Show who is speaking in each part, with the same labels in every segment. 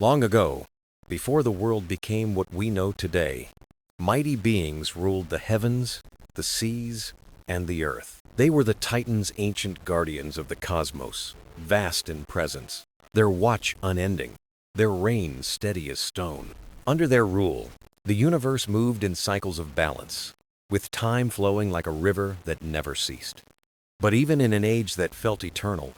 Speaker 1: Long ago, before the world became what we know today, mighty beings ruled the heavens, the seas, and the earth. They were the Titans, ancient guardians of the cosmos, vast in presence, their watch unending, their reign steady as stone. Under their rule, the universe moved in cycles of balance, with time flowing like a river that never ceased. But even in an age that felt eternal,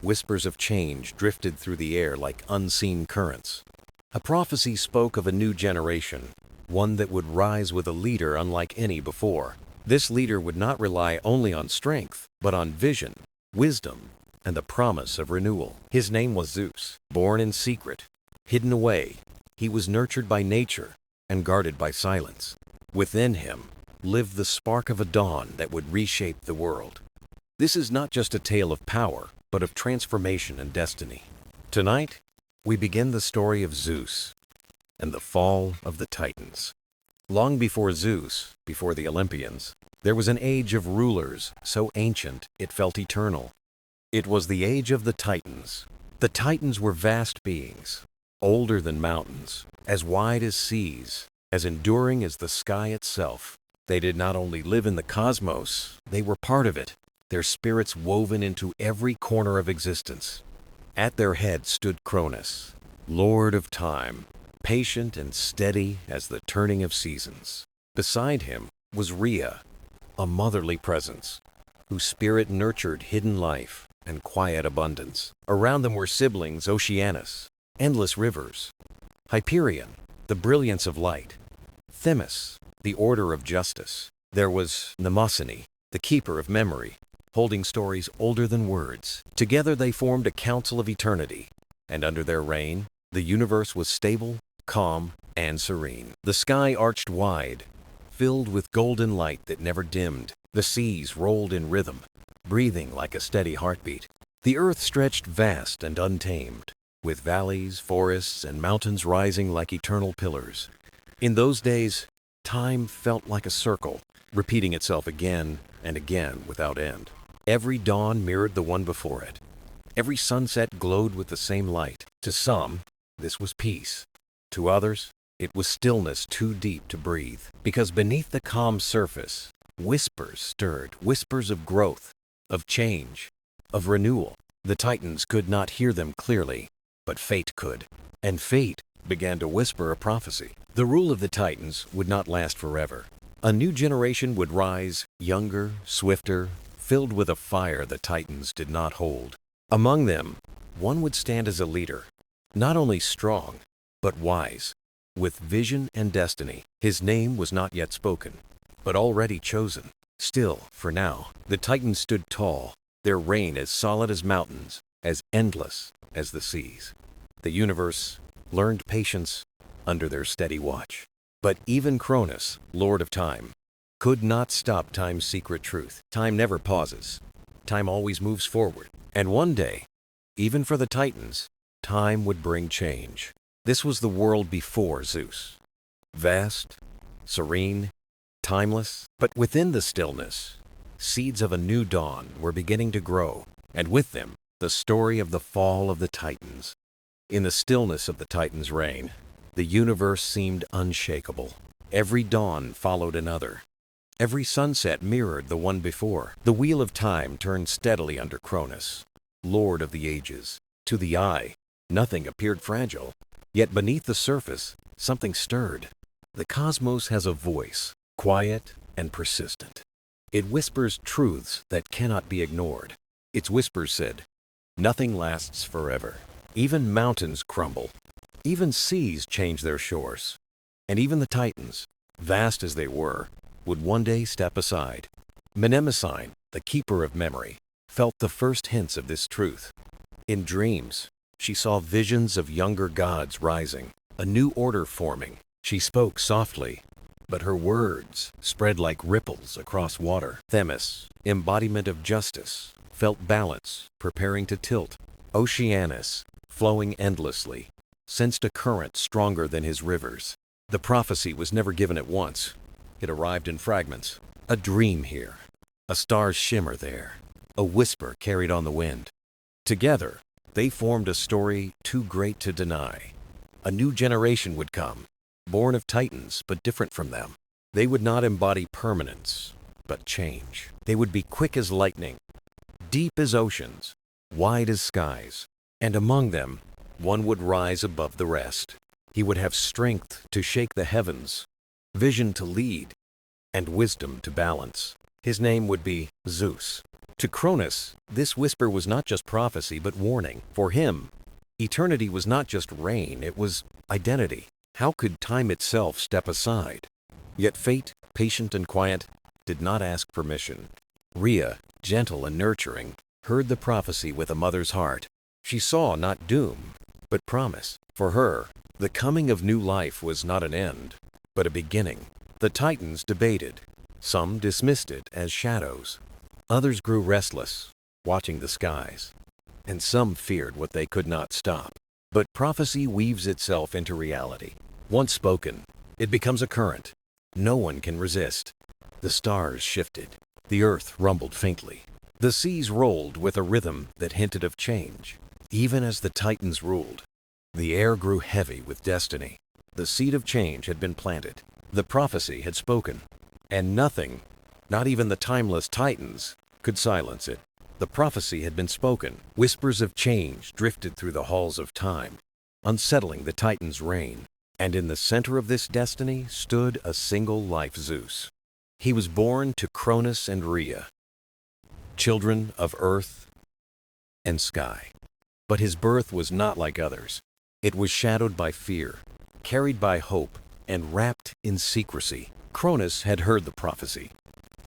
Speaker 1: whispers of change drifted through the air like unseen currents. A prophecy spoke of a new generation, one that would rise with a leader unlike any before. This leader would not rely only on strength, but on vision, wisdom, and the promise of renewal. His name was Zeus. Born in secret, hidden away, he was nurtured by nature and guarded by silence. Within him lived the spark of a dawn that would reshape the world. This is not just a tale of power, but of transformation and destiny. Tonight, we begin the story of Zeus and the fall of the Titans. Long before Zeus, before the Olympians, there was an age of rulers so ancient it felt eternal. It was the age of the Titans. The Titans were vast beings, older than mountains, as wide as seas, as enduring as the sky itself. They did not only live in the cosmos, they were part of it, their spirits woven into every corner of existence. At their head stood Cronus, Lord of Time, patient and steady as the turning of seasons. Beside him was Rhea, a motherly presence, whose spirit nurtured hidden life and quiet abundance. Around them were siblings Oceanus, endless rivers, Hyperion, the brilliance of light, Themis, the order of justice. There was Mnemosyne, the keeper of memory, holding stories older than words. Together they formed a council of eternity, and under their reign, the universe was stable, calm, and serene. The sky arched wide, filled with golden light that never dimmed. The seas rolled in rhythm, breathing like a steady heartbeat. The earth stretched vast and untamed, with valleys, forests, and mountains rising like eternal pillars. In those days, time felt like a circle, repeating itself again and again without end. Every dawn mirrored the one before it. Every sunset glowed with the same light. To some, this was peace. To others, it was stillness too deep to breathe. Because beneath the calm surface, whispers stirred, whispers of growth, of change, of renewal. The Titans could not hear them clearly, but fate could. And fate began to whisper a prophecy. The rule of the Titans would not last forever. A new generation would rise, younger, swifter, filled with a fire the Titans did not hold. Among them, one would stand as a leader, not only strong, but wise, with vision and destiny. His name was not yet spoken, but already chosen. Still, for now, the Titans stood tall, their reign as solid as mountains, as endless as the seas. The universe learned patience under their steady watch. But even Cronus, Lord of Time, could not stop time's secret truth. Time never pauses. Time always moves forward. And one day, even for the Titans, time would bring change. This was the world before Zeus. Vast, serene, timeless, but within the stillness, seeds of a new dawn were beginning to grow, and with them, the story of the fall of the Titans. In the stillness of the Titans' reign, the universe seemed unshakable. Every dawn followed another. Every sunset mirrored the one before. The wheel of time turned steadily under Cronus, Lord of the ages. To the eye, nothing appeared fragile. Yet beneath the surface, something stirred. The cosmos has a voice, quiet and persistent. It whispers truths that cannot be ignored. Its whispers said, "Nothing lasts forever. Even mountains crumble. Even seas change their shores. And even the Titans, vast as they were, would one day step aside." Mnemosyne, the keeper of memory, felt the first hints of this truth. In dreams, she saw visions of younger gods rising, a new order forming. She spoke softly, but her words spread like ripples across water. Themis, embodiment of justice, felt balance preparing to tilt. Oceanus, flowing endlessly, sensed a current stronger than his rivers. The prophecy was never given at once. It arrived in fragments. A dream here, a star's shimmer there, a whisper carried on the wind. Together, they formed a story too great to deny. A new generation would come, born of Titans but different from them. They would not embody permanence, but change. They would be quick as lightning, deep as oceans, wide as skies, and among them, one would rise above the rest. He would have strength to shake the heavens, vision to lead, and wisdom to balance. His name would be Zeus. To Cronus, this whisper was not just prophecy but warning. For him, eternity was not just reign, it was identity. How could time itself step aside? Yet fate, patient and quiet, did not ask permission. Rhea, gentle and nurturing, heard the prophecy with a mother's heart. She saw not doom, but promise. For her, the coming of new life was not an end, but a beginning. The Titans debated. Some dismissed it as shadows. Others grew restless, watching the skies. And some feared what they could not stop. But prophecy weaves itself into reality. Once spoken, it becomes a current. No one can resist. The stars shifted. The earth rumbled faintly. The seas rolled with a rhythm that hinted of change. Even as the Titans ruled, the air grew heavy with destiny. The seed of change had been planted. The prophecy had spoken. And nothing, not even the timeless Titans, could silence it. The prophecy had been spoken. Whispers of change drifted through the halls of time, unsettling the Titans' reign. And in the center of this destiny stood a single life Zeus. He was born to Cronus and Rhea, children of earth and sky. But his birth was not like others. It was shadowed by fear, carried by hope, and wrapped in secrecy. Cronus had heard the prophecy.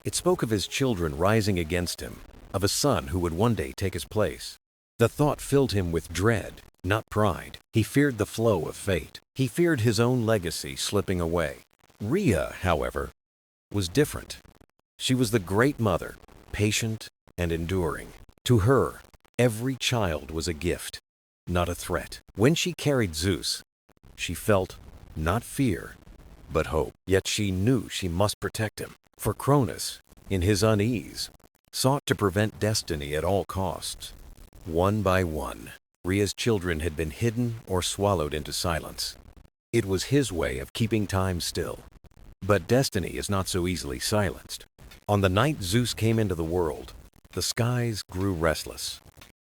Speaker 1: It spoke of his children rising against him, of a son who would one day take his place. The thought filled him with dread, not pride. He feared the flow of fate. He feared his own legacy slipping away. Rhea, however, was different. She was the great mother, patient and enduring. To her, every child was a gift, not a threat. When she carried Zeus, she felt not fear, but hope. Yet she knew she must protect him. For Cronus, in his unease, sought to prevent destiny at all costs. One by one, Rhea's children had been hidden or swallowed into silence. It was his way of keeping time still. But destiny is not so easily silenced. On the night Zeus came into the world, the skies grew restless.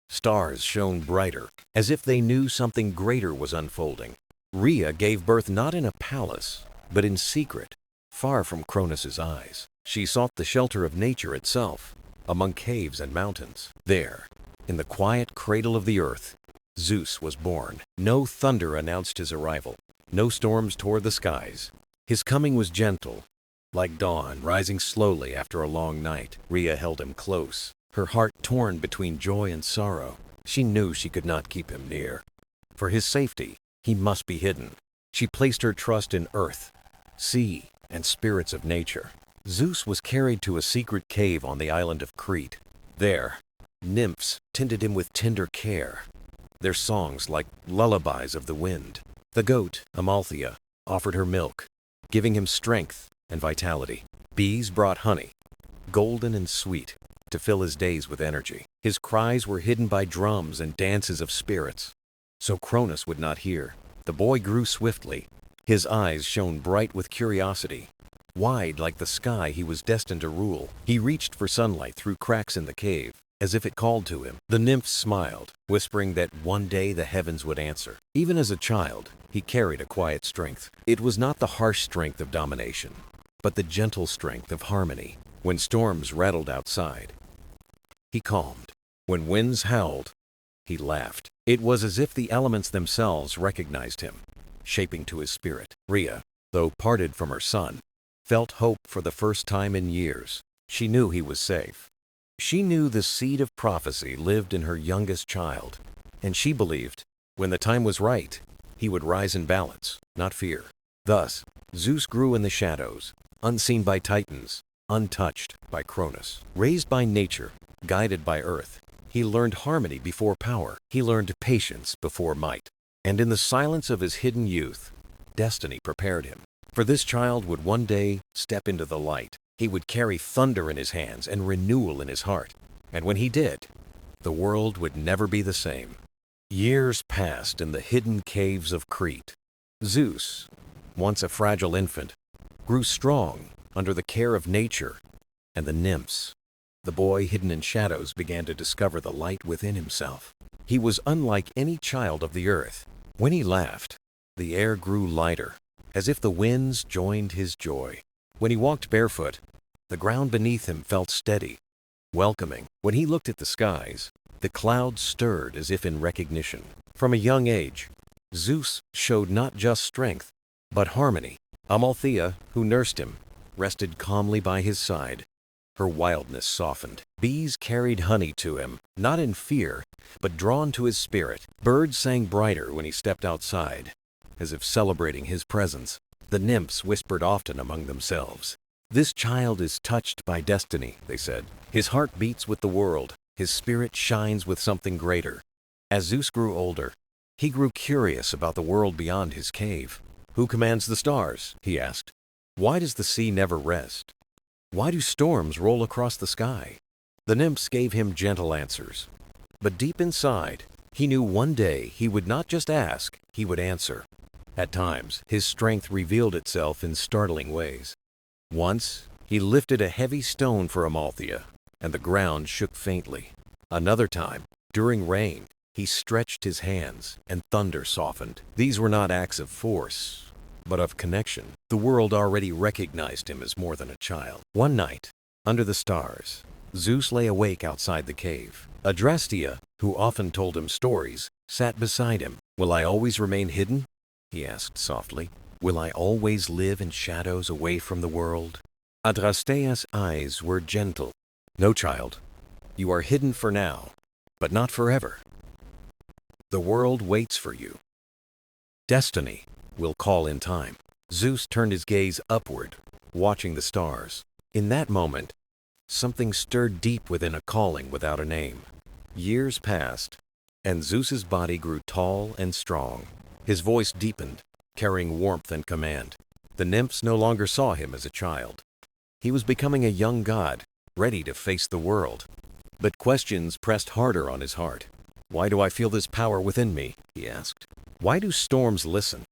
Speaker 1: Stars shone brighter, as if they knew something greater was unfolding. Rhea gave birth not in a palace, but in secret, far from Cronus's eyes. She sought the shelter of nature itself, among caves and mountains. There, in the quiet cradle of the earth, Zeus was born. No thunder announced his arrival. No storms tore the skies. His coming was gentle, like dawn rising slowly after a long night. Rhea held him close, her heart torn between joy and sorrow. She knew she could not keep him near. For his safety, he must be hidden. She placed her trust in earth, sea, and spirits of nature. Zeus was carried to a secret cave on the island of Crete. There, nymphs tended him with tender care, their songs like lullabies of the wind. The goat, Amalthea, offered her milk, giving him strength and vitality. Bees brought honey, golden and sweet, to fill his days with energy. His cries were hidden by drums and dances of spirits, so Cronus would not hear. The boy grew swiftly. His eyes shone bright with curiosity. Wide like the sky, he was destined to rule. He reached for sunlight through cracks in the cave, as if it called to him. The nymphs smiled, whispering that one day the heavens would answer. Even as a child, he carried a quiet strength. It was not the harsh strength of domination, but the gentle strength of harmony. When storms rattled outside, he calmed. When winds howled, he laughed. It was as if the elements themselves recognized him, shaping to his spirit. Rhea, though parted from her son, felt hope for the first time in years. She knew he was safe. She knew the seed of prophecy lived in her youngest child, and she believed, when the time was right, he would rise in balance, not fear. Thus, Zeus grew in the shadows, unseen by Titans, untouched by Cronus. Raised by nature, guided by earth, he learned harmony before power. He learned patience before might. And in the silence of his hidden youth, destiny prepared him. For this child would one day step into the light. He would carry thunder in his hands and renewal in his heart. And when he did, the world would never be the same. Years passed in the hidden caves of Crete. Zeus, once a fragile infant, grew strong under the care of nature and the nymphs. The boy hidden in shadows began to discover the light within himself. He was unlike any child of the earth. When he laughed, the air grew lighter, as if the winds joined his joy. When he walked barefoot, the ground beneath him felt steady, welcoming. When he looked at the skies, the clouds stirred as if in recognition. From a young age, Zeus showed not just strength, but harmony. Amalthea, who nursed him, rested calmly by his side. Her wildness softened. Bees carried honey to him, not in fear, but drawn to his spirit. Birds sang brighter when he stepped outside, as if celebrating his presence. The nymphs whispered often among themselves. "This child is touched by destiny," they said. "His heart beats with the world. His spirit shines with something greater." As Zeus grew older, he grew curious about the world beyond his cave. "Who commands the stars?" he asked. "Why does the sea never rest? Why do storms roll across the sky?" The nymphs gave him gentle answers. But deep inside, he knew one day he would not just ask, he would answer. At times, his strength revealed itself in startling ways. Once, he lifted a heavy stone for Amalthea, and the ground shook faintly. Another time, during rain, he stretched his hands, and thunder softened. These were not acts of force, but of connection. The world already recognized him as more than a child. One night, under the stars, Zeus lay awake outside the cave. Adrastea, who often told him stories, sat beside him. "Will I always remain hidden?" he asked softly. "Will I always live in shadows away from the world?" Adrastea's eyes were gentle. "No, child. You are hidden for now, but not forever. The world waits for you. Destiny will call in time." Zeus turned his gaze upward, watching the stars. In that moment, something stirred deep within, a calling without a name. Years passed, and Zeus's body grew tall and strong. His voice deepened, carrying warmth and command. The nymphs no longer saw him as a child. He was becoming a young god, ready to face the world. But questions pressed harder on his heart. "Why do I feel this power within me?" he asked. "Why do storms listen,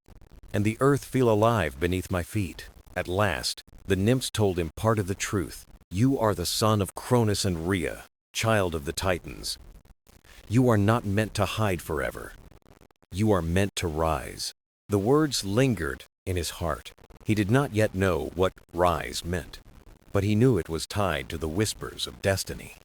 Speaker 1: and the earth feel alive beneath my feet?" At last, the nymphs told him part of the truth. "You are the son of Cronus and Rhea, child of the Titans. You are not meant to hide forever. You are meant to rise." The words lingered in his heart. He did not yet know what rise meant, but he knew it was tied to the whispers of destiny.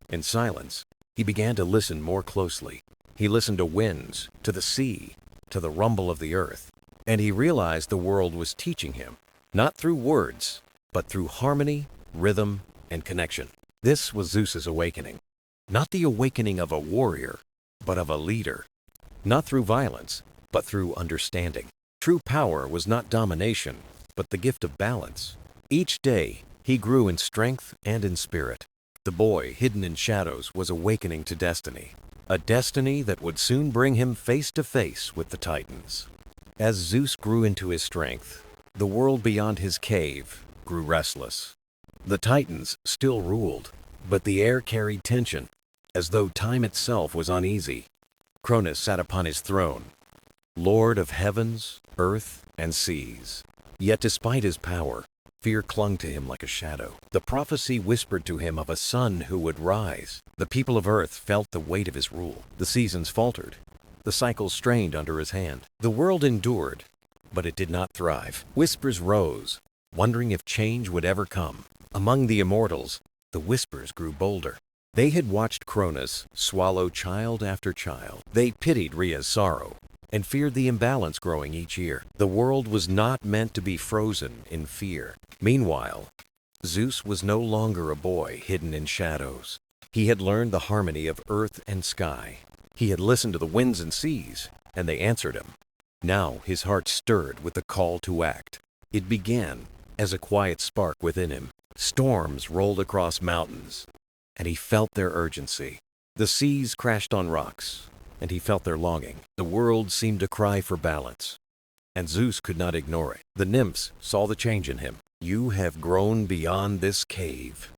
Speaker 1: In silence, he began to listen more closely. He listened to winds, to the sea, to the rumble of the earth, and he realized the world was teaching him, not through words, but through harmony, rhythm, and connection. This was Zeus's awakening. Not the awakening of a warrior, but of a leader. Not through violence, but through understanding. True power was not domination, but the gift of balance. Each day, he grew in strength and in spirit. The boy, hidden in shadows, was awakening to destiny. A destiny that would soon bring him face to face with the Titans. As Zeus grew into his strength, the world beyond his cave grew restless. The Titans still ruled, but the air carried tension, as though time itself was uneasy. Cronus sat upon his throne, Lord of heavens, earth, and seas. Yet despite his power, fear clung to him like a shadow. The prophecy whispered to him of a son who would rise. The people of earth felt the weight of his rule. The seasons faltered. The cycles strained under his hand. The world endured, but it did not thrive. Whispers rose, wondering if change would ever come. Among the immortals, the whispers grew bolder. They had watched Cronus swallow child after child. They pitied Rhea's sorrow and feared the imbalance growing each year. The world was not meant to be frozen in fear. Meanwhile, Zeus was no longer a boy hidden in shadows. He had learned the harmony of earth and sky. He had listened to the winds and seas, and they answered him. Now his heart stirred with the call to act. It began as a quiet spark within him. Storms rolled across mountains, and he felt their urgency. The seas crashed on rocks, and he felt their longing. The world seemed to cry for balance, and Zeus could not ignore it. The nymphs saw the change in him. "You have grown beyond this cave,"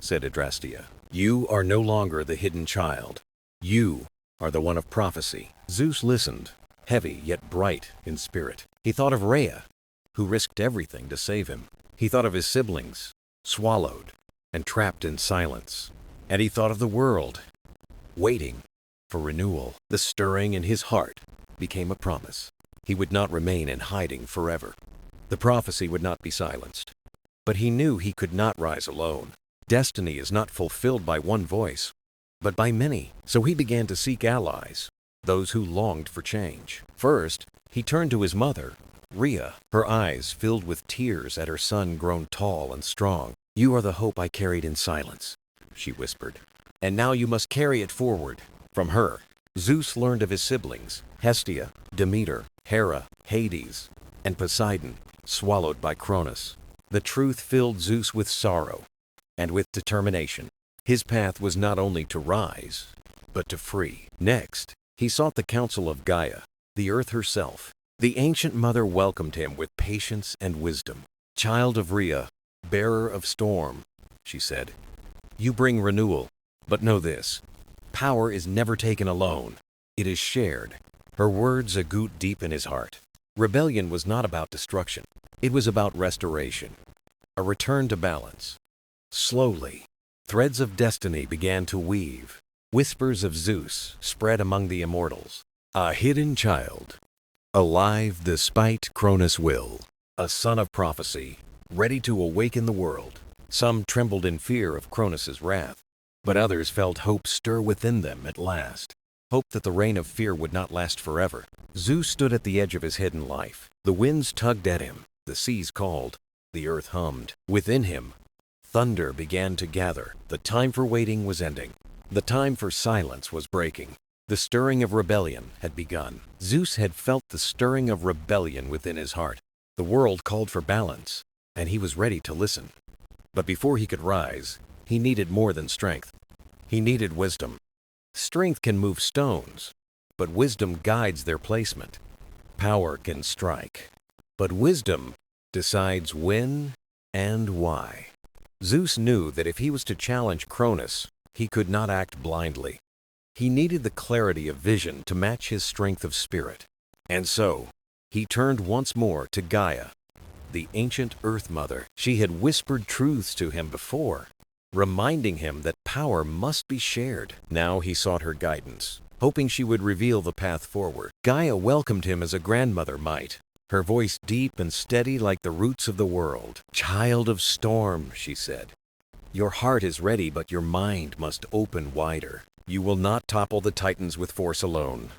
Speaker 1: said Adrastea. "You are no longer the hidden child. You are the one of prophecy." Zeus listened, heavy yet bright in spirit. He thought of Rhea, who risked everything to save him. He thought of his siblings, swallowed and trapped in silence. And he thought of the world, waiting for renewal. The stirring in his heart became a promise. He would not remain in hiding forever. The prophecy would not be silenced. But he knew he could not rise alone. Destiny is not fulfilled by one voice, but by many. So he began to seek allies, those who longed for change. First, he turned to his mother, Rhea, her eyes filled with tears at her son grown tall and strong. "You are the hope I carried in silence," she whispered. "And now you must carry it forward." From her, Zeus learned of his siblings, Hestia, Demeter, Hera, Hades, and Poseidon, swallowed by Cronus. The truth filled Zeus with sorrow and with determination. His path was not only to rise, but to free. Next, he sought the counsel of Gaia, the earth herself. The ancient mother welcomed him with patience and wisdom. "Child of Rhea, bearer of storm," she said, "you bring renewal. But know this, power is never taken alone. It is shared." Her words echoed deep in his heart. Rebellion was not about destruction. It was about restoration, a return to balance. Slowly, threads of destiny began to weave. Whispers of Zeus spread among the immortals. A hidden child, alive despite Cronus' will. A son of prophecy, ready to awaken the world. Some trembled in fear of Cronus' wrath, but others felt hope stir within them at last. Hope that the reign of fear would not last forever. Zeus stood at the edge of his hidden life. The winds tugged at him, the seas called, the earth hummed. Within him, thunder began to gather. The time for waiting was ending. The time for silence was breaking. The stirring of rebellion had begun. Zeus had felt the stirring of rebellion within his heart. The world called for balance, and he was ready to listen. But before he could rise, he needed more than strength. He needed wisdom. Strength can move stones, but wisdom guides their placement. Power can strike, but wisdom decides when and why. Zeus knew that if he was to challenge Cronus, he could not act blindly. He needed the clarity of vision to match his strength of spirit. And so, he turned once more to Gaia, the ancient Earth Mother. She had whispered truths to him before, reminding him that power must be shared. Now he sought her guidance, hoping she would reveal the path forward. Gaia welcomed him as a grandmother might, her voice deep and steady like the roots of the world. "Child of storm," she said, "your heart is ready, but your mind must open wider. You will not topple the Titans with force alone.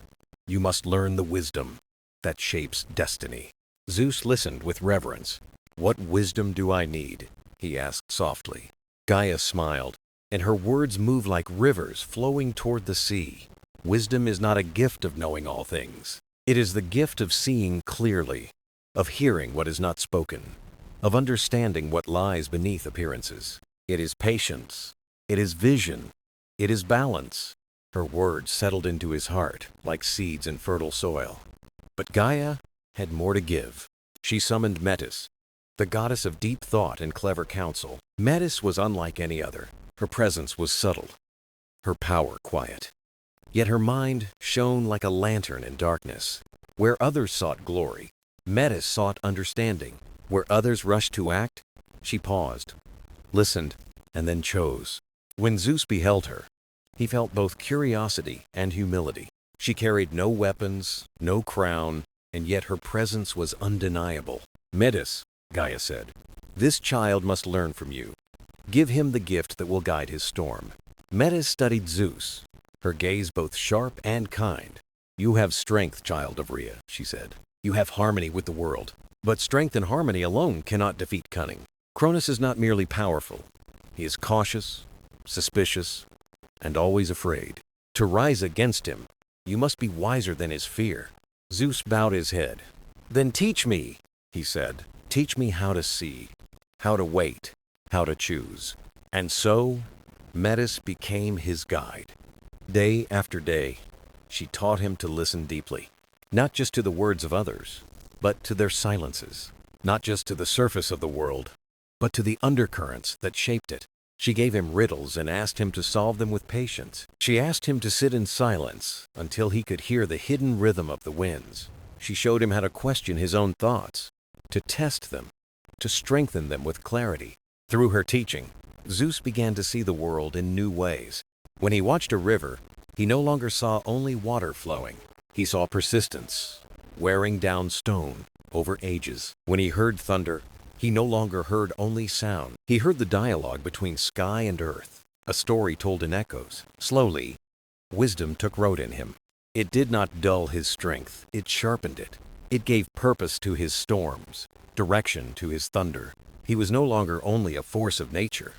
Speaker 1: You must learn the wisdom that shapes destiny." Zeus listened with reverence. "What wisdom do I need?" he asked softly. Gaia smiled, and her words moved like rivers flowing toward the sea. "Wisdom is not a gift of knowing all things. It is the gift of seeing clearly, of hearing what is not spoken, of understanding what lies beneath appearances. It is patience. It is vision. It is balance." Her words settled into his heart like seeds in fertile soil. But Gaia had more to give. She summoned Metis, the goddess of deep thought and clever counsel. Metis was unlike any other. Her presence was subtle, her power quiet. Yet her mind shone like a lantern in darkness. Where others sought glory, Metis sought understanding. Where others rushed to act, she paused, listened, and then chose. When Zeus beheld her, he felt both curiosity and humility. She carried no weapons, no crown, and yet her presence was undeniable. "Metis," Gaia said, "this child must learn from you. Give him the gift that will guide his storm." Metis studied Zeus, her gaze both sharp and kind. "You have strength, child of Rhea," she said. "You have harmony with the world. But strength and harmony alone cannot defeat cunning. Cronus is not merely powerful. He is cautious, suspicious, and always afraid. To rise against him, you must be wiser than his fear." Zeus bowed his head. "Then teach me," he said. "Teach me how to see, how to wait, how to choose." And so, Metis became his guide. Day after day, she taught him to listen deeply, not just to the words of others, but to their silences, not just to the surface of the world, but to the undercurrents that shaped it. She gave him riddles and asked him to solve them with patience. She asked him to sit in silence until he could hear the hidden rhythm of the winds. She showed him how to question his own thoughts, to test them, to strengthen them with clarity. Through her teaching, Zeus began to see the world in new ways. When he watched a river, he no longer saw only water flowing. He saw persistence, wearing down stone over ages. When he heard thunder, he no longer heard only sound. He heard the dialogue between sky and earth, a story told in echoes. Slowly, wisdom took root in him. It did not dull his strength, it sharpened it. It gave purpose to his storms, direction to his thunder. He was no longer only a force of nature.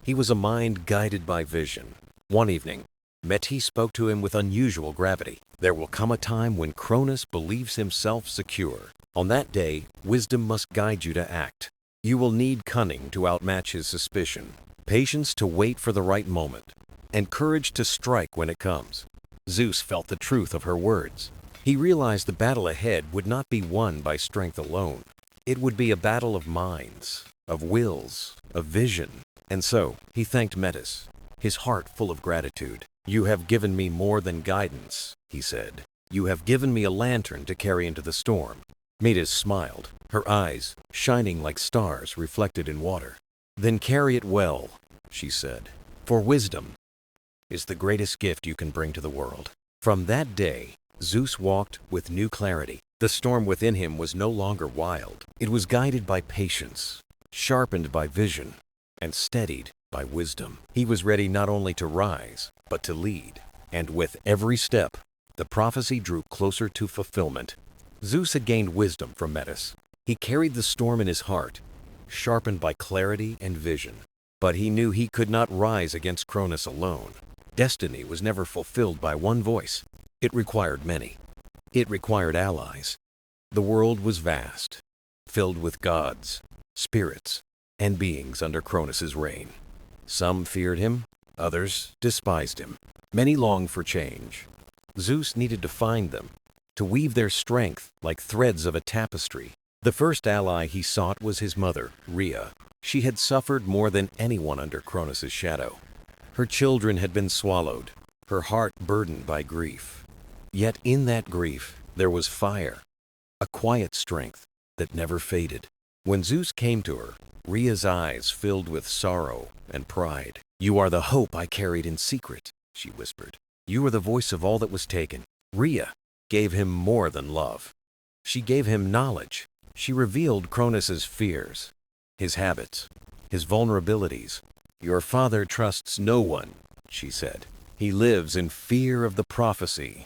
Speaker 1: He was a mind guided by vision. One evening, Metis spoke to him with unusual gravity. There will come a time when Cronus believes himself secure. On that day, wisdom must guide you to act. You will need cunning to outmatch his suspicion, patience to wait for the right moment, and courage to strike when it comes. Zeus felt the truth of her words. He realized the battle ahead would not be won by strength alone. It would be a battle of minds, of wills, of vision. And so, he thanked Metis, his heart full of gratitude. "You have given me more than guidance," he said. "You have given me a lantern to carry into the storm." Metis smiled, her eyes shining like stars reflected in water. "Then carry it well," she said, "for wisdom is the greatest gift you can bring to the world." From that day, Zeus walked with new clarity. The storm within him was no longer wild. It was guided by patience, sharpened by vision, and steadied by wisdom. He was ready not only to rise, but to lead. And with every step, the prophecy drew closer to fulfillment. Zeus had gained wisdom from Metis. He carried the storm in his heart, sharpened by clarity and vision. But he knew he could not rise against Cronus alone. Destiny was never fulfilled by one voice. It required many. It required allies. The world was vast, filled with gods, spirits, and beings under Cronus's reign. Some feared him, others despised him. Many longed for change. Zeus needed to find them, to weave their strength like threads of a tapestry. The first ally he sought was his mother, Rhea. She had suffered more than anyone under Cronus's shadow. Her children had been swallowed, her heart burdened by grief. Yet in that grief, there was fire, a quiet strength that never faded. When Zeus came to her, Rhea's eyes filled with sorrow and pride. "You are the hope I carried in secret," she whispered. "You are the voice of all that was taken." Rhea gave him more than love. She gave him knowledge. She revealed Cronus's fears, his habits, his vulnerabilities. "Your father trusts no one," she said. "He lives in fear of the prophecy.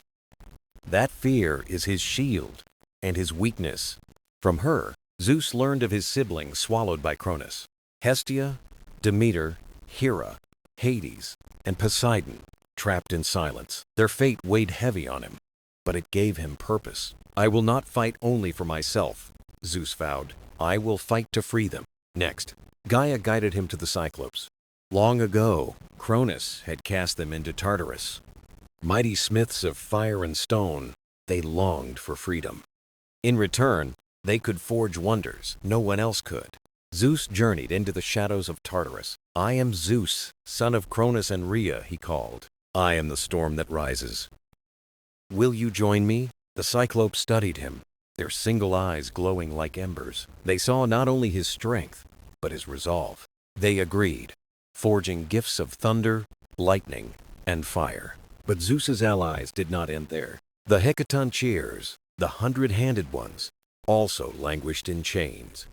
Speaker 1: That fear is his shield and his weakness." From her, Zeus learned of his siblings swallowed by Cronus. Hestia, Demeter, Hera, Hades, and Poseidon, trapped in silence. Their fate weighed heavy on him, but it gave him purpose. "I will not fight only for myself," Zeus vowed. "I will fight to free them." Next, Gaia guided him to the Cyclopes. Long ago, Cronus had cast them into Tartarus. Mighty smiths of fire and stone, they longed for freedom. In return, they could forge wonders no one else could. Zeus journeyed into the shadows of Tartarus. "I am Zeus, son of Cronus and Rhea," he called. "I am the storm that rises. Will you join me?" The Cyclopes studied him, their single eyes glowing like embers. They saw not only his strength, but his resolve. They agreed, forging gifts of thunder, lightning, and fire. But Zeus's allies did not end there. The Hecatoncheires, the 100-handed ones, also languished in chains.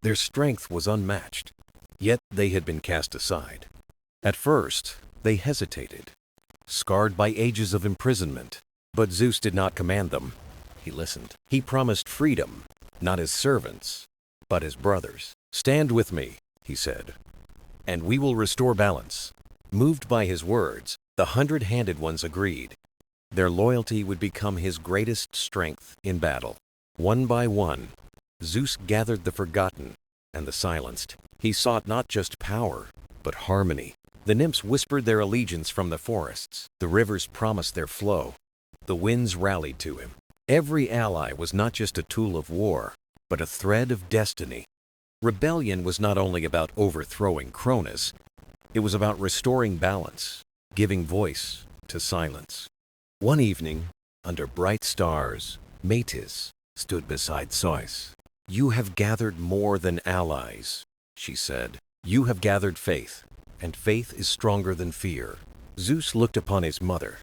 Speaker 1: Their strength was unmatched, yet they had been cast aside. At first, they hesitated, scarred by ages of imprisonment. But Zeus did not command them. He listened. He promised freedom, not as servants, but as brothers. "Stand with me," he said, "and we will restore balance." Moved by his words, the 100-handed ones agreed. Their loyalty would become his greatest strength in battle. One by one, Zeus gathered the forgotten and the silenced. He sought not just power, but harmony. The nymphs whispered their allegiance from the forests. The rivers promised their flow. The winds rallied to him. Every ally was not just a tool of war, but a thread of destiny. Rebellion was not only about overthrowing Cronus, it was about restoring balance, giving voice to silence. One evening, under bright stars, Metis, stood beside Zeus. "You have gathered more than allies," she said. "You have gathered faith, and faith is stronger than fear." Zeus looked upon his mother,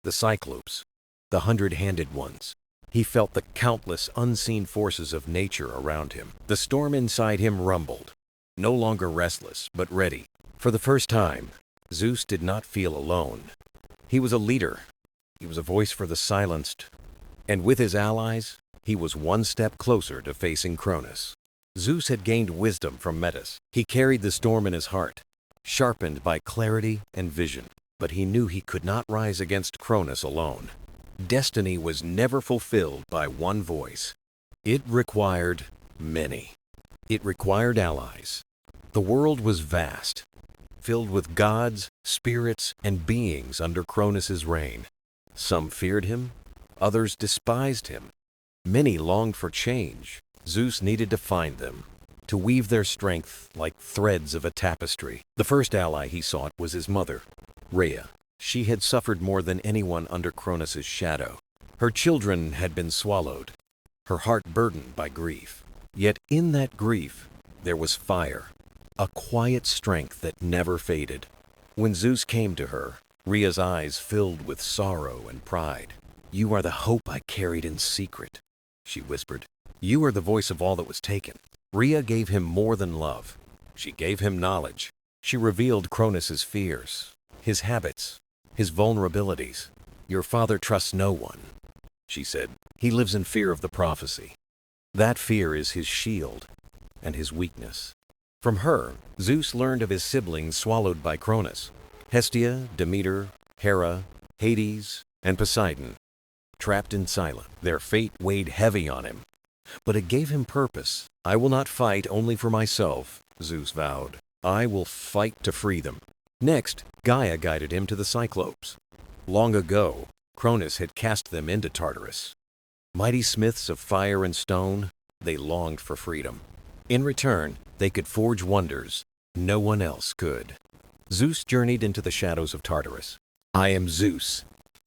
Speaker 1: the Cyclopes, the hundred-handed ones. He felt the countless unseen forces of nature around him. The storm inside him rumbled, no longer restless, but ready. For the first time, Zeus did not feel alone. He was a leader. He was a voice for the silenced. And with his allies, he was one step closer to facing Cronus. Zeus had gained wisdom from Metis. He carried the storm in his heart, sharpened by clarity and vision. But he knew he could not rise against Cronus alone. Destiny was never fulfilled by one voice. It required many. It required allies. The world was vast, filled with gods, spirits, and beings under Cronus's reign. Some feared him, others despised him. Many longed for change. Zeus needed to find them, to weave their strength like threads of a tapestry. The first ally he sought was his mother, Rhea. She had suffered more than anyone under Cronus's shadow. Her children had been swallowed, her heart burdened by grief. Yet in that grief, there was fire, a quiet strength that never faded. When Zeus came to her, Rhea's eyes filled with sorrow and pride. "You are the hope I carried in secret," she whispered. "You are the voice of all that was taken." Rhea gave him more than love. She gave him knowledge. She revealed Cronus's fears, his habits, his vulnerabilities. "Your father trusts no one," she said. "He lives in fear of the prophecy. That fear is his shield and his weakness." From her, Zeus learned of his siblings swallowed by Cronus: Hestia, Demeter, Hera, Hades, and Poseidon. Trapped in silence, their fate weighed heavy on him. But it gave him purpose. "I will not fight only for myself," Zeus vowed. "I will fight to free them." Next, Gaia guided him to the Cyclopes. Long ago, Cronus had cast them into Tartarus. Mighty smiths of fire and stone, they longed for freedom. In return, they could forge wonders no one else could. Zeus journeyed into the shadows of Tartarus. "I am Zeus,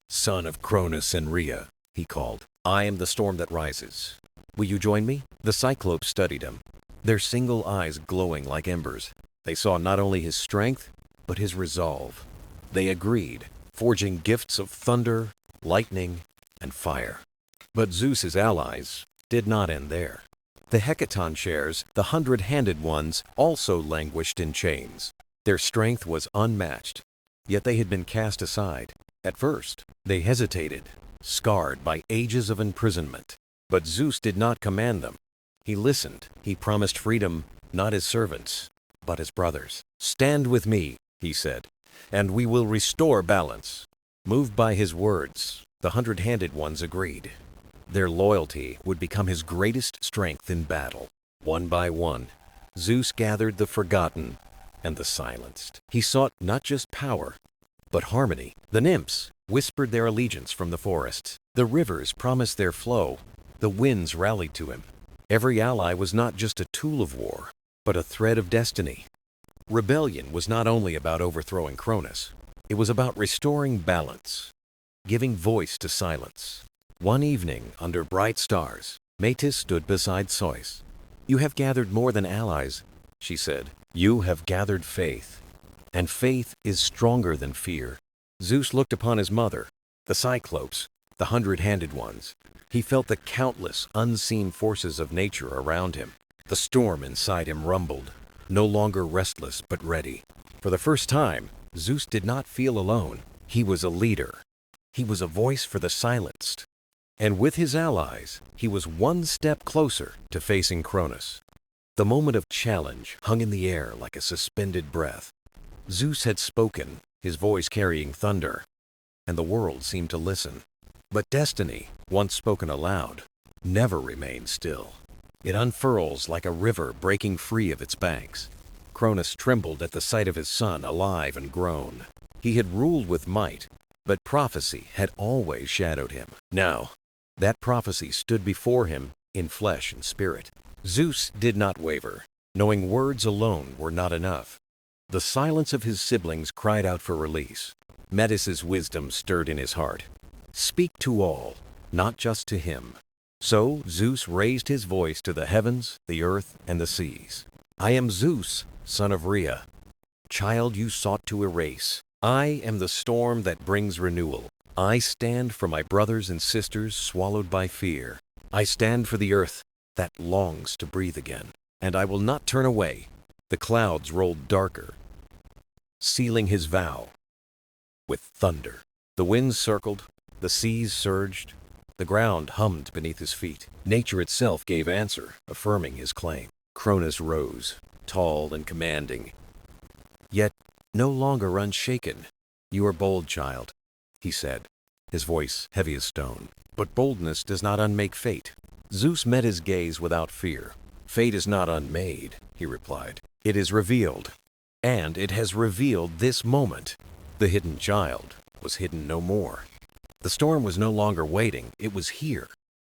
Speaker 1: son of Cronus and Rhea," he called. "I am the storm that rises. Will you join me?" The Cyclopes studied him, their single eyes glowing like embers. They saw not only his strength, but his resolve. They agreed, forging gifts of thunder, lightning, and fire. But Zeus's allies did not end there. The Hecaton shares, the hundred-handed ones, also languished in chains. Their strength was unmatched, yet they had been cast aside. At first, they hesitated, scarred by ages of imprisonment. But Zeus did not command them. He listened. He promised freedom, not as servants, but as brothers. "Stand with me," he said, "and we will restore balance." Moved by his words, the hundred-handed ones agreed. Their loyalty would become his greatest strength in battle. One by one, Zeus gathered the forgotten and the silenced. He sought not just power, but harmony. The nymphs whispered their allegiance from the forests. The rivers promised their flow. The winds rallied to him. Every ally was not just a tool of war, but a thread of destiny. Rebellion was not only about overthrowing Cronus. It was about restoring balance, giving voice to silence. One evening, under bright stars, Metis stood beside Zeus. "You have gathered more than allies," she said. "You have gathered faith, and faith is stronger than fear." Zeus looked upon his mother, the Cyclopes, the hundred-handed ones. He felt the countless, unseen forces of nature around him. The storm inside him rumbled, no longer restless but ready. For the first time, Zeus did not feel alone. He was a leader. He was a voice for the silenced. And with his allies, he was one step closer to facing Cronus. The moment of challenge hung in the air like a suspended breath. Zeus had spoken, his voice carrying thunder, and the world seemed to listen. But destiny, once spoken aloud, never remains still. It unfurls like a river breaking free of its banks. Cronus trembled at the sight of his son alive and grown. He had ruled with might, but prophecy had always shadowed him. Now, that prophecy stood before him in flesh and spirit. Zeus did not waver, knowing words alone were not enough. The silence of his siblings cried out for release. Metis's wisdom stirred in his heart. "Speak to all, not just to him. So Zeus raised his voice to the heavens, the earth, and the seas. "I am Zeus, son of Rhea, child you sought to erase. I am the storm that brings renewal. I stand for my brothers and sisters swallowed by fear. I stand for the earth that longs to breathe again, and I will not turn away." The clouds rolled darker, sealing his vow with thunder. The winds circled, the seas surged, the ground hummed beneath his feet. Nature itself gave answer, affirming his claim. Cronus rose, tall and commanding, yet no longer unshaken. "You are bold, child," he said, his voice heavy as stone. "But boldness does not unmake fate." Zeus met his gaze without fear. "Fate is not unmade," he replied. "It is revealed, and it has revealed this moment." The hidden child was hidden no more. The storm was no longer waiting, it was here.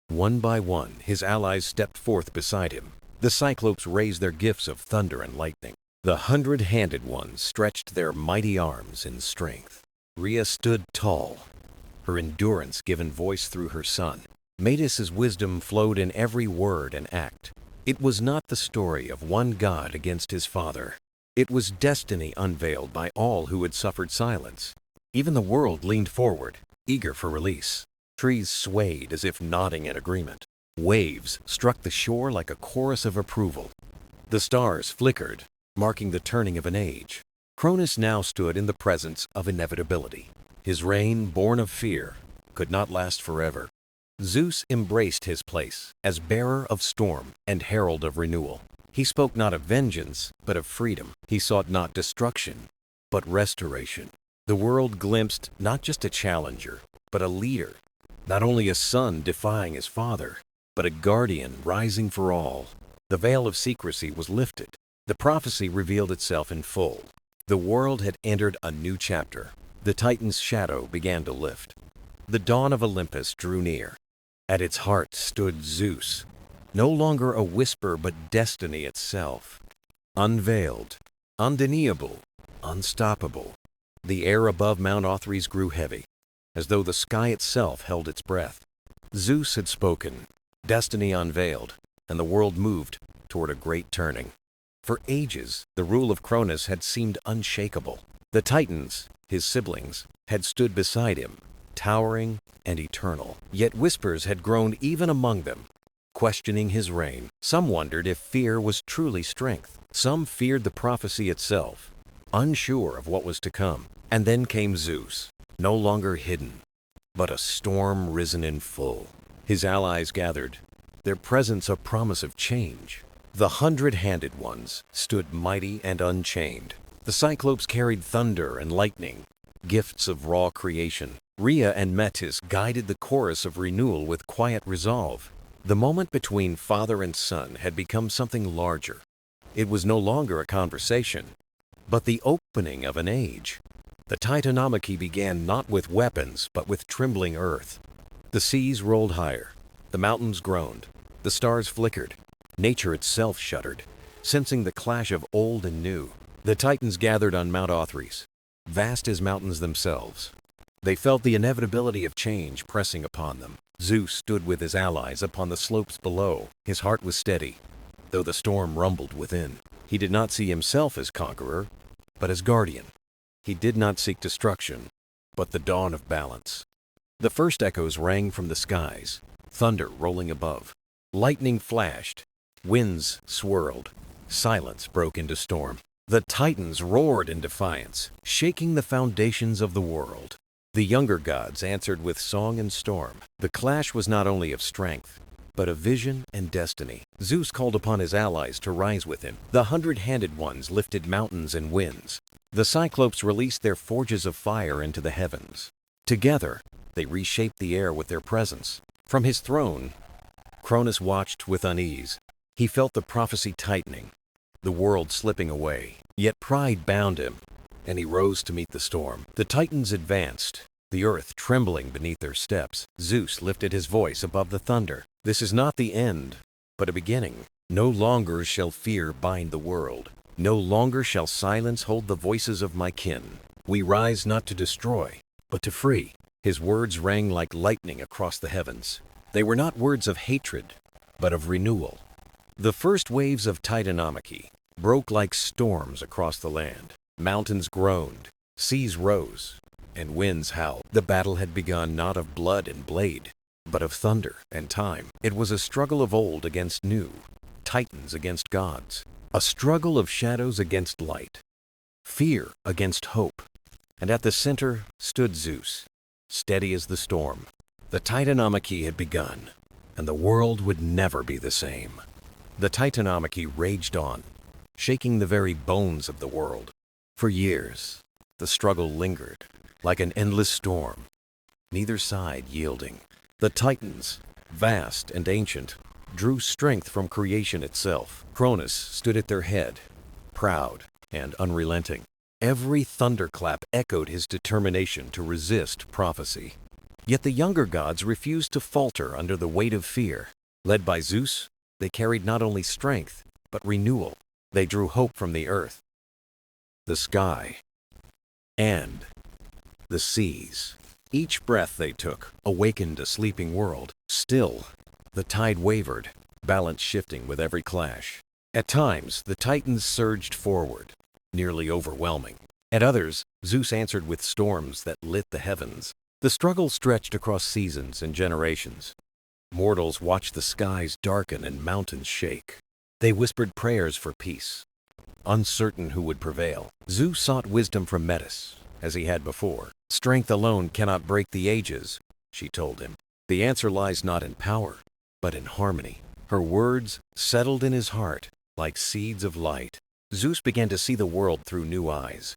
Speaker 1: One by one, his allies stepped forth beside him. The Cyclopes raised their gifts of thunder and lightning. The 100-handed ones stretched their mighty arms in strength. Rhea stood tall, her endurance given voice through her son. Metis' wisdom flowed in every word and act. It was not the story of one god against his father. It was destiny unveiled by all who had suffered silence. Even the world leaned forward, eager for release. Trees swayed as if nodding in agreement. Waves struck the shore like a chorus of approval. The stars flickered, marking the turning of an age. Cronus now stood in the presence of inevitability. His reign, born of fear, could not last forever. Zeus embraced his place as bearer of storm and herald of renewal. He spoke not of vengeance, but of freedom. He sought not destruction, but restoration. The world glimpsed not just a challenger, but a leader. Not only a son defying his father, but a guardian rising for all. The veil of secrecy was lifted. The prophecy revealed itself in full. The world had entered a new chapter. The Titan's shadow began to lift. The dawn of Olympus drew near. At its heart stood Zeus, no longer a whisper but destiny itself. Unveiled, undeniable, unstoppable. The air above Mount Othrys grew heavy, as though the sky itself held its breath. Zeus had spoken, destiny unveiled, and the world moved toward a great turning. For ages, the rule of Cronus had seemed unshakable. The Titans, his siblings, had stood beside him, towering and eternal. Yet whispers had grown even among them, questioning his reign. Some wondered if fear was truly strength. Some feared the prophecy itself, unsure of what was to come. And then came Zeus, no longer hidden, but a storm risen in full. His allies gathered, their presence a promise of change. The 100-handed ones stood mighty and unchained. The Cyclopes carried thunder and lightning, gifts of raw creation. Rhea and Metis guided the chorus of renewal with quiet resolve. The moment between father and son had become something larger. It was no longer a conversation, but the opening of an age. The Titanomachy began not with weapons, but with trembling earth. The seas rolled higher, the mountains groaned, the stars flickered. Nature itself shuddered, sensing the clash of old and new. The Titans gathered on Mount Othrys, vast as mountains themselves. They felt the inevitability of change pressing upon them. Zeus stood with his allies upon the slopes below. His heart was steady, though the storm rumbled within. He did not see himself as conqueror, but as guardian. He did not seek destruction, but the dawn of balance. The first echoes rang from the skies, thunder rolling above. Lightning flashed, winds swirled, silence broke into storm. The Titans roared in defiance, shaking the foundations of the world. The younger gods answered with song and storm. The clash was not only of strength, but of vision and destiny. Zeus called upon his allies to rise with him. The 100-handed ones lifted mountains and winds. The Cyclopes released their forges of fire into the heavens. Together, they reshaped the air with their presence. From his throne, Cronus watched with unease. He felt the prophecy tightening, the world slipping away. Yet pride bound him, and he rose to meet the storm. The Titans advanced, the earth trembling beneath their steps. Zeus lifted his voice above the thunder. This is not the end, but a beginning. No longer shall fear bind the world. No longer shall silence hold the voices of my kin. We rise not to destroy, but to free. His words rang like lightning across the heavens. They were not words of hatred, but of renewal. The first waves of Titanomachy broke like storms across the land. Mountains groaned, seas rose, and winds howled. The battle had begun not of blood and blade, but of thunder and time. It was a struggle of old against new, titans against gods, a struggle of shadows against light, fear against hope. And at the center stood Zeus, steady as the storm. The Titanomachy had begun, and the world would never be the same. The Titanomachy raged on, shaking the very bones of the world. For years, the struggle lingered, like an endless storm, neither side yielding. The Titans, vast and ancient, drew strength from creation itself. Cronus stood at their head, proud and unrelenting. Every thunderclap echoed his determination to resist prophecy. Yet the younger gods refused to falter under the weight of fear. Led by Zeus, they carried not only strength, but renewal. They drew hope from the earth, the sky, and the seas. Each breath they took awakened a sleeping world. Still, the tide wavered, balance shifting with every clash. At times, the Titans surged forward, nearly overwhelming. At others, Zeus answered with storms that lit the heavens. The struggle stretched across seasons and generations. Mortals watched the skies darken and mountains shake. They whispered prayers for peace, uncertain who would prevail. Zeus sought wisdom from Metis, as he had before. Strength alone cannot break the ages, she told him. The answer lies not in power, but in harmony. Her words settled in his heart like seeds of light. Zeus began to see the world through new eyes.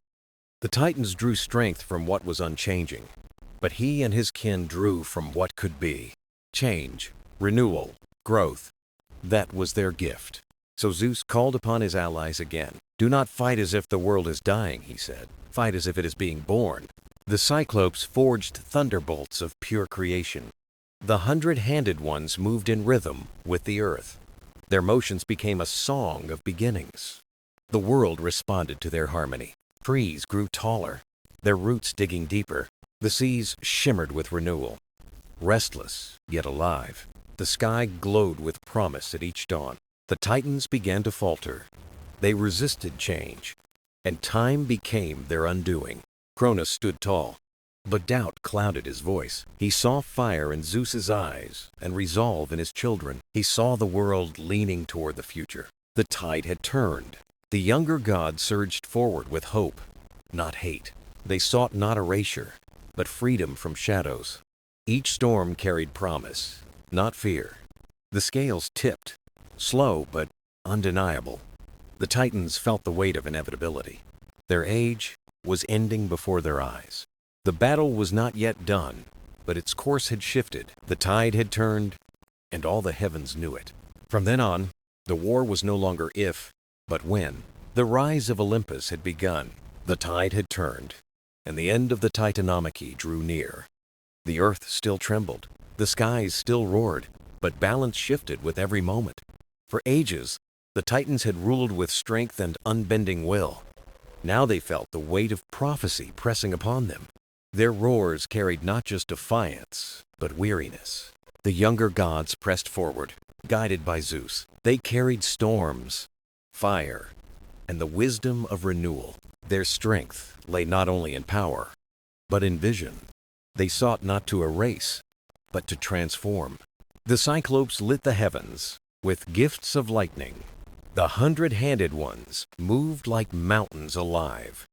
Speaker 1: The Titans drew strength from what was unchanging, but he and his kin drew from what could be. Change, renewal, growth. That was their gift. So Zeus called upon his allies again. Do not fight as if the world is dying, he said. Fight as if it is being born. The Cyclopes forged thunderbolts of pure creation. The 100-handed ones moved in rhythm with the earth. Their motions became a song of beginnings. The world responded to their harmony. Trees grew taller, their roots digging deeper. The seas shimmered with renewal. Restless, yet alive, the sky glowed with promise at each dawn. The Titans began to falter. They resisted change, and time became their undoing. Cronus stood tall, but doubt clouded his voice. He saw fire in Zeus's eyes and resolve in his children. He saw the world leaning toward the future. The tide had turned. The younger gods surged forward with hope, not hate. They sought not erasure, but freedom from shadows. Each storm carried promise, not fear. The scales tipped, slow but undeniable. The Titans felt the weight of inevitability. Their age was ending before their eyes. The battle was not yet done, but its course had shifted. The tide had turned, and all the heavens knew it. From then on, the war was no longer if, but when. The rise of Olympus had begun. The tide had turned, and the end of the Titanomachy drew near. The earth still trembled. The skies still roared, but balance shifted with every moment. For ages, the Titans had ruled with strength and unbending will. Now they felt the weight of prophecy pressing upon them. Their roars carried not just defiance, but weariness. The younger gods pressed forward, guided by Zeus. They carried storms, fire, and the wisdom of renewal. Their strength lay not only in power, but in vision. They sought not to erase, but to transform. The Cyclopes lit the heavens with gifts of lightning. The 100-handed ones moved like mountains alive.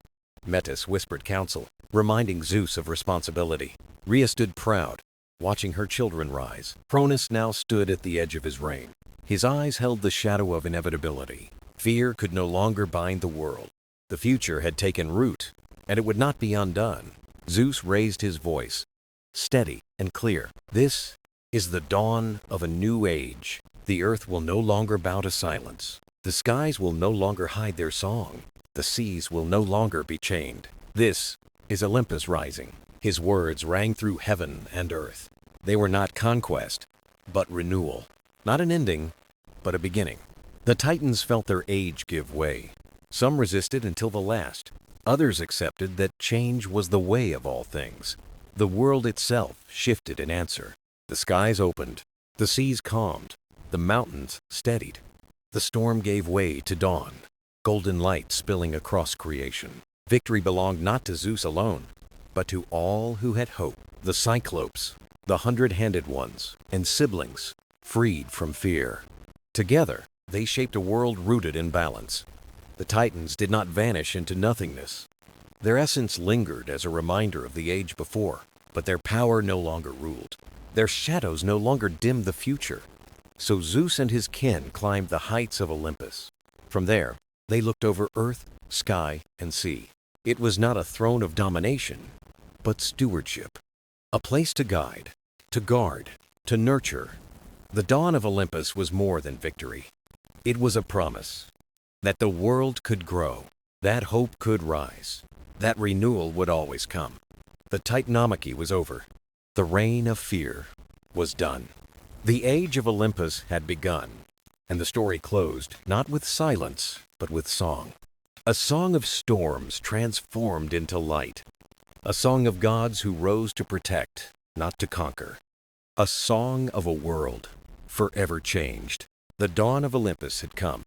Speaker 1: Metis whispered counsel, reminding Zeus of responsibility. Rhea stood proud, watching her children rise. Cronus now stood at the edge of his reign. His eyes held the shadow of inevitability. Fear could no longer bind the world. The future had taken root, and it would not be undone. Zeus raised his voice, steady and clear. This is the dawn of a new age. The earth will no longer bow to silence. The skies will no longer hide their song. The seas will no longer be chained. This is Olympus rising. His words rang through heaven and earth. They were not conquest, but renewal. Not an ending, but a beginning. The Titans felt their age give way. Some resisted until the last. Others accepted that change was the way of all things. The world itself shifted in answer. The skies opened, The seas calmed, the mountains steadied. The storm gave way to dawn, golden light spilling across creation. Victory belonged not to Zeus alone, but to all who had hope. The Cyclopes, the hundred-handed ones, and siblings, freed from fear. Together, they shaped a world rooted in balance. The Titans did not vanish into nothingness. Their essence lingered as a reminder of the age before, but their power no longer ruled. Their shadows no longer dimmed the future. So Zeus and his kin climbed the heights of Olympus. From there, they looked over earth, sky, and sea. It was not a throne of domination, but stewardship. A place to guide, to guard, to nurture. The dawn of Olympus was more than victory. It was a promise that the world could grow, that hope could rise, that renewal would always come. The Titanomachy was over. The reign of fear was done. The age of Olympus had begun, and the story closed not with silence, but with song. A song of storms transformed into light. A song of gods who rose to protect, not to conquer. A song of a world forever changed. The dawn of Olympus had come.